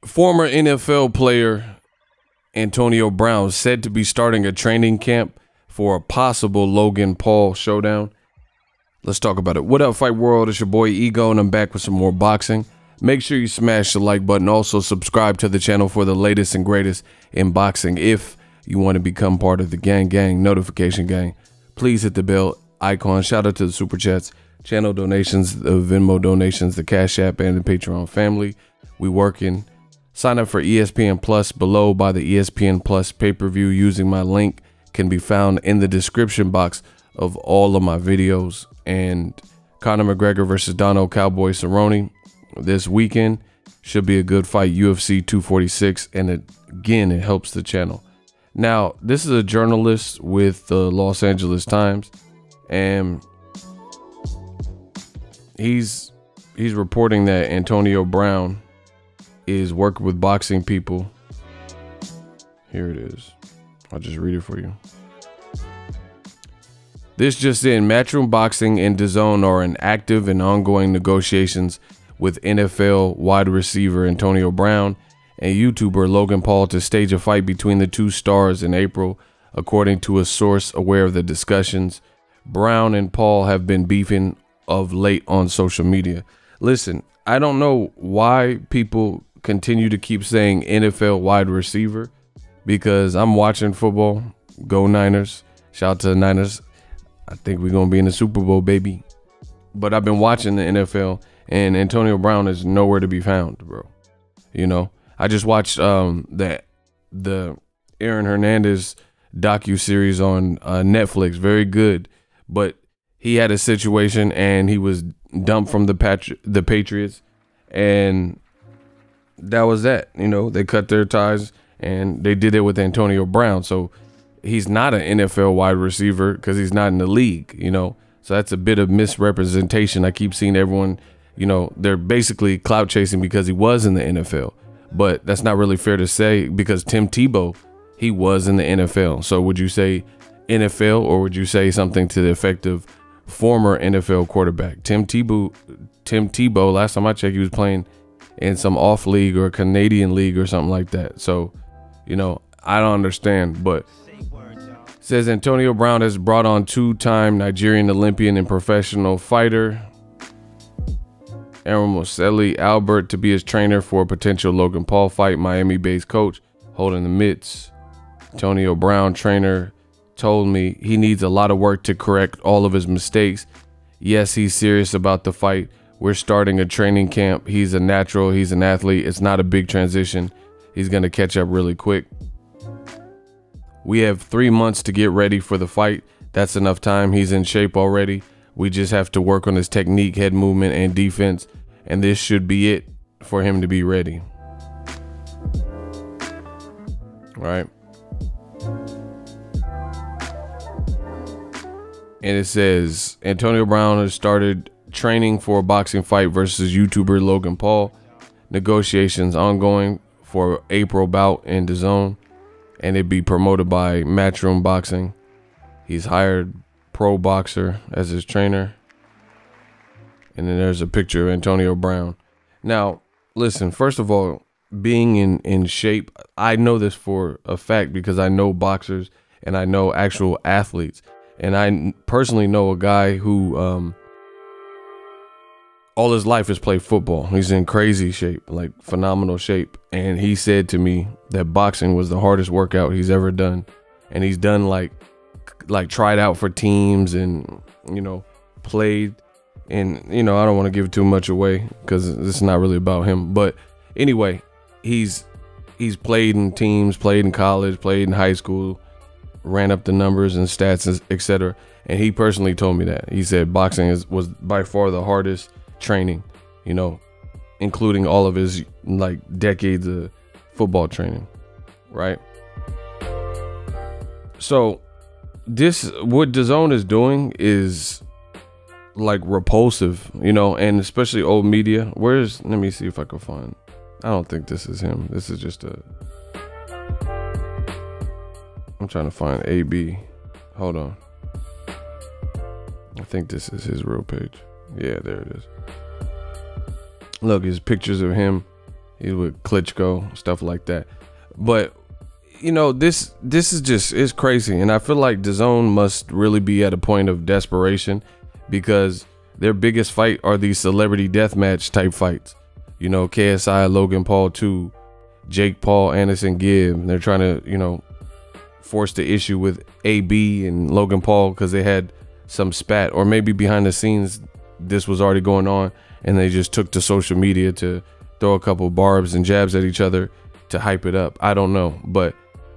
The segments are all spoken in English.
Former NFL player Antonio Brown said to be starting a training camp for a possible Logan Paul showdown. Let's talk about it. What up, Fight World? It's your boy Ego, and I'm back with some more boxing. Make sure you smash the like button. Also, subscribe to the channel for the latest and greatest in boxing. If you want to become part of the gang notification gang, please hit the bell icon. Shout out to the super chats, channel donations, the Venmo donations, the Cash App, and the Patreon family. We working. Sign up for ESPN Plus below by the ESPN Plus pay-per-view using my link. Can be found in the description box of all of my videos. And Conor McGregor versus Donald Cowboy Cerrone this weekend should be a good fight. UFC 246, and again, it helps the channel. Now, this is a journalist with the Los Angeles Times, and he's reporting that Antonio Brown is working with boxing people. Here it is. I'll just read it for you. This just in: Matchroom Boxing and Dazn are in active and ongoing negotiations with NFL wide receiver Antonio Brown and YouTuber Logan Paul to stage a fight between the two stars in April, according to a source aware of the discussions. Brown and Paul have been beefing of late on social media. Listen, I don't know why people continue to keep saying NFL wide receiver, because I'm watching football. Go Niners. Shout out to the Niners. I think we're going to be in the Super Bowl, baby. But I've been watching the NFL, and Antonio Brown is nowhere to be found, bro. You know, I just watched the Aaron Hernandez docu-series on Netflix. Very good. But he had a situation, and he was dumped from the Patriots, and that was that. You know, they cut their ties, and they did it with Antonio Brown. So he's not an NFL wide receiver because he's not in the league, you know. So that's a bit of misrepresentation. I keep seeing everyone, you know, they're basically clout chasing because he was in the NFL. But that's not really fair to say, because Tim Tebow, he was in the NFL. So would you say NFL, or would you say something to the effect of former NFL quarterback? Tim Tebow, last time I checked, he was playing in some off league or Canadian league or something like that. So, you know, I don't understand. But says Antonio Brown has brought on two-time Nigerian Olympian and professional fighter Aaron Moseli Albert to be his trainer for a potential Logan Paul fight. Miami-based coach holding the mitts. Antonio Brown trainer told me he needs a lot of work to correct all of his mistakes. Yes, he's serious about the fight. We're starting a training camp. He's a natural. He's an athlete. It's not a big transition. He's going to catch up really quick. We have 3 months to get ready for the fight. That's enough time. He's in shape already. We just have to work on his technique, head movement, and defense. And this should be it for him to be ready. Right. And it says Antonio Brown has started training for a boxing fight versus YouTuber Logan Paul. Negotiations ongoing for April bout in Dazn, and it'd be promoted by Matchroom Boxing. He's hired pro boxer as his trainer. And then there's a picture of Antonio Brown. Now, listen, first of all, being in shape, I know this for a fact because I know boxers and I know actual athletes. And I personally know a guy who all his life has played football. He's in crazy shape, like phenomenal shape. And he said to me that boxing was the hardest workout he's ever done. And he's done like tried out for teams and, you know, played. And, you know, I don't want to give too much away because it's not really about him. But anyway, he's played in teams, played in college, played in high school, ran up the numbers and stats, etc. And he personally told me that. He said boxing was by far the hardest training, you know, including all of his like decades of football training, right? So what Dazn is doing is like repulsive, you know, and especially old media. Let me see if I can find. I don't think this is him. This is just a. I'm trying to find AB. Hold on. I think this is his real page. Yeah, there it is. Look, his pictures of him. He's with Klitschko, stuff like that. But you know, this is just, it's crazy. And I feel like Dazn must really be at a point of desperation, because their biggest fight are these celebrity deathmatch type fights. You know, KSI, Logan Paul 2, Jake Paul, Anderson Gibb. They're trying to, you know, force the issue with AB and Logan Paul because they had some spat, or maybe behind the scenes this was already going on and they just took to social media to throw a couple barbs and jabs at each other to hype it up. I don't know, but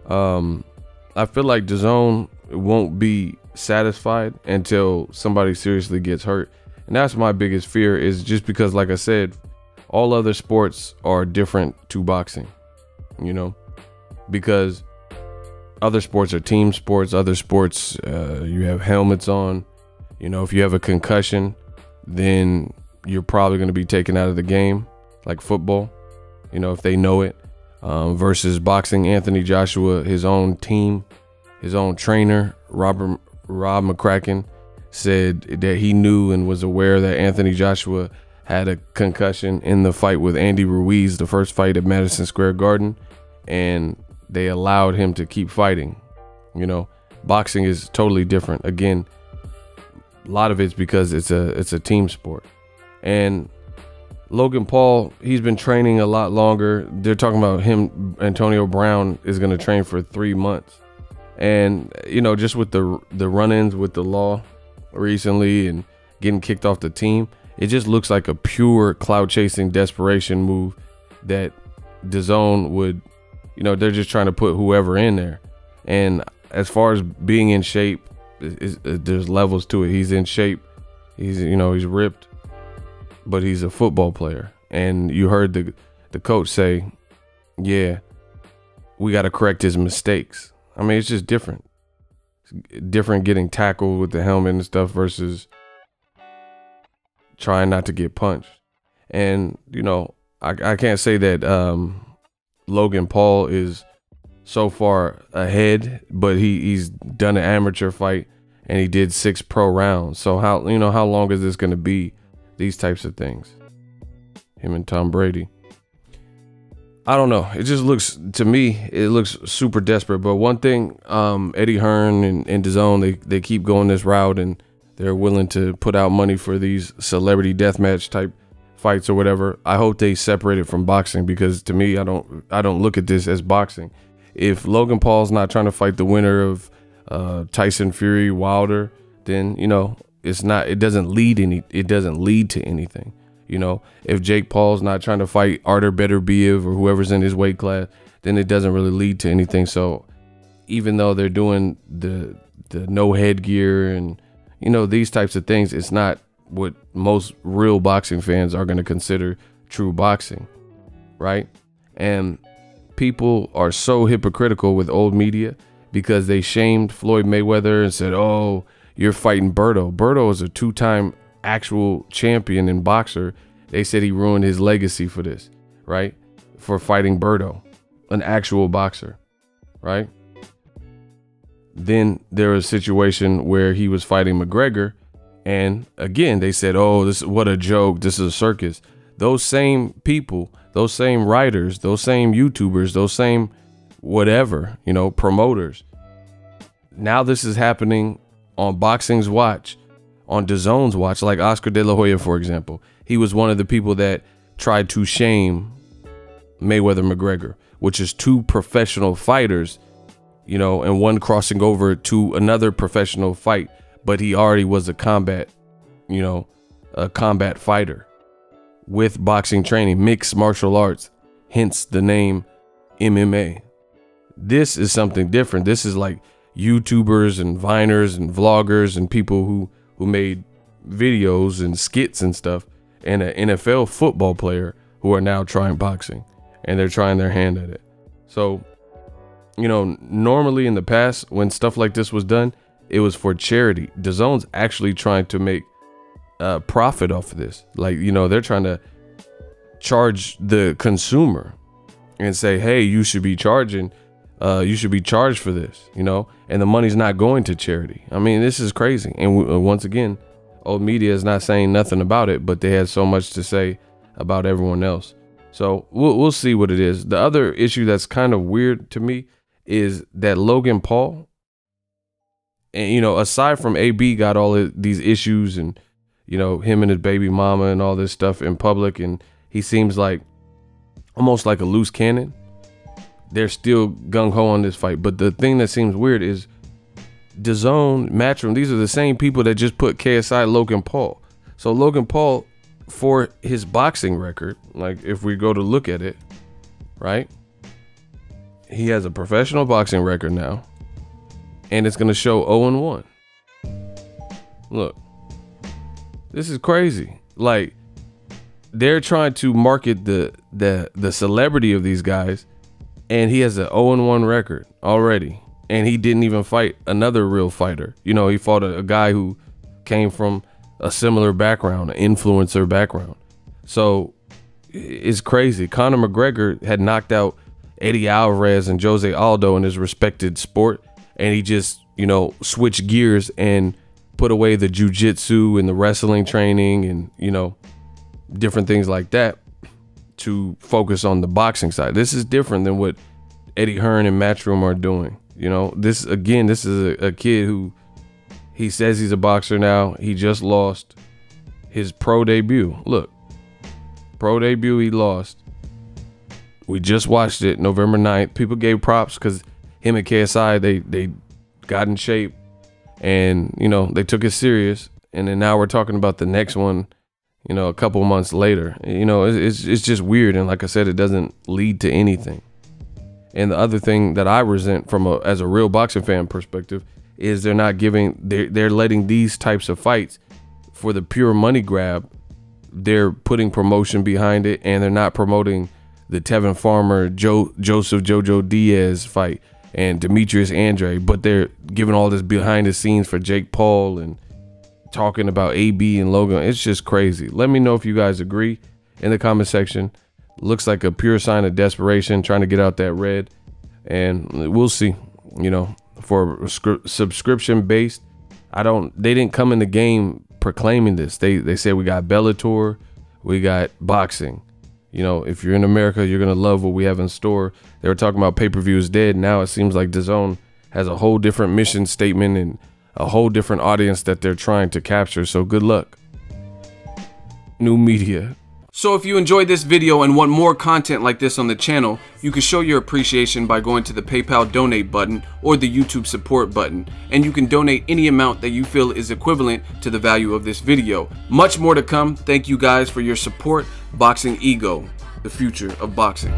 I feel like Dazn won't be satisfied until somebody seriously gets hurt. And that's my biggest fear, is just because, like I said, all other sports are different to boxing, you know, because other sports are team sports. Other sports, you have helmets on. You know, if you have a concussion, then you're probably going to be taken out of the game, like football, you know, if they know it. Versus boxing, Anthony Joshua, his own team, his own trainer, Rob McCracken, said that he knew and was aware that Anthony Joshua had a concussion in the fight with Andy Ruiz, the first fight at Madison Square Garden, and they allowed him to keep fighting. You know, boxing is totally different. Again, a lot of it's because it's a team sport. And Logan Paul, he's been training a lot longer. They're talking about him, Antonio Brown is going to train for 3 months. And, you know, just with the run-ins with the law recently and getting kicked off the team, it just looks like a pure cloud-chasing desperation move that Dazn would, you know, they're just trying to put whoever in there. And as far as being in shape, there's levels to it. He's in shape. He's, you know, he's ripped, but he's a football player. And you heard the coach say, yeah, we got to correct his mistakes. I mean, it's just different. It's different getting tackled with the helmet and stuff versus trying not to get punched. And, you know, I can't say that Logan Paul is so far ahead, but he's done an amateur fight and he did 6 pro rounds. So how long is this going to be? These types of things. Him and Tom Brady. I don't know. It just looks, to me, it looks super desperate. But one thing, Eddie Hearn and Dazn, they keep going this route, and they're willing to put out money for these celebrity deathmatch type fights or whatever. I hope they separate it from boxing, because to me, I don't look at this as boxing. If Logan Paul's not trying to fight the winner of Tyson Fury, Wilder, then, you know, it doesn't lead to anything. You know, if Jake Paul's not trying to fight Artur Beterbiev or whoever's in his weight class, then it doesn't really lead to anything. So even though they're doing the no headgear and, you know, these types of things, it's not what most real boxing fans are going to consider true boxing, right? And people are so hypocritical with old media because they shamed Floyd Mayweather and said, oh, you're fighting Berto. Berto is a 2-time actual champion and boxer. They said he ruined his legacy for this, right? For fighting Berto, an actual boxer, right? Then there was a situation where he was fighting McGregor, and again, they said, oh, what a joke. This is a circus. Those same people, those same writers, those same YouTubers, those same whatever, you know, promoters. Now this is happening on boxing's watch, on Dazn's watch, like Oscar De La Hoya, for example. He was one of the people that tried to shame Mayweather McGregor, which is 2 professional fighters, you know, and one crossing over to another professional fight, but he already was a combat fighter with boxing training, mixed martial arts, hence the name MMA. This is something different. This is like YouTubers and Viners and vloggers and people who made videos and skits and stuff, and an NFL football player who are now trying boxing, and they're trying their hand at it. So, you know, normally in the past when stuff like this was done, it was for charity. Dazn's actually trying to make profit off of this. Like, you know, they're trying to charge the consumer and say, hey, you should be charging You should be charged for this, you know, and the money's not going to charity. I mean, this is crazy. And once again, old media is not saying nothing about it, but they had so much to say about everyone else. So we'll see what it is. The other issue that's kind of weird to me is that Logan Paul, and, you know, aside from AB got all of these issues and, you know, him and his baby mama and all this stuff in public, and he seems like almost like a loose cannon. They're still gung-ho on this fight. But the thing that seems weird is Dazn, Matchroom, these are the same people that just put KSI Logan Paul. So Logan Paul, for his boxing record, like if we go to look at it, right? He has a professional boxing record now, and it's going to show 0-1. Look, this is crazy. Like, they're trying to market the celebrity of these guys, and he has an 0-1 record already. And he didn't even fight another real fighter. You know, he fought a guy who came from a similar background, an influencer background. So it's crazy. Conor McGregor had knocked out Eddie Alvarez and Jose Aldo in his respected sport, and he just, you know, switched gears and put away the jiu-jitsu and the wrestling training and, you know, different things like that to focus on the boxing side. This is different than what Eddie Hearn and Matchroom are doing. You know, this is a kid who, he says he's a boxer now. He just lost his pro debut. Look, pro debut, he lost. We just watched it November 9th. People gave props because him and KSI, they got in shape and, you know, they took it serious. And then now we're talking about the next one, you know, a couple months later. You know, it's just weird. And like I said, it doesn't lead to anything. And the other thing that I resent from as a real boxing fan perspective is they're letting these types of fights for the pure money grab. They're putting promotion behind it, and they're not promoting the Tevin Farmer, Joseph Jojo Diaz fight and Demetrius Andre, but they're giving all this behind the scenes for Jake Paul and talking about AB and Logan. It's just crazy. Let me know if you guys agree in the comment section. Looks like a pure sign of desperation, trying to get out that red, and we'll see. You know, for subscription based, they didn't come in the game proclaiming this. They said we got Bellator, we got boxing. You know, if you're in America, you're gonna love what we have in store. They were talking about pay-per-view is dead. Now it seems like DAZN has a whole different mission statement and a whole different audience that they're trying to capture. So good luck. New media. So if you enjoyed this video and want more content like this on the channel, you can show your appreciation by going to the PayPal donate button or the YouTube support button, and you can donate any amount that you feel is equivalent to the value of this video. Much more to come. Thank you guys for your support. Boxing Ego, the future of boxing.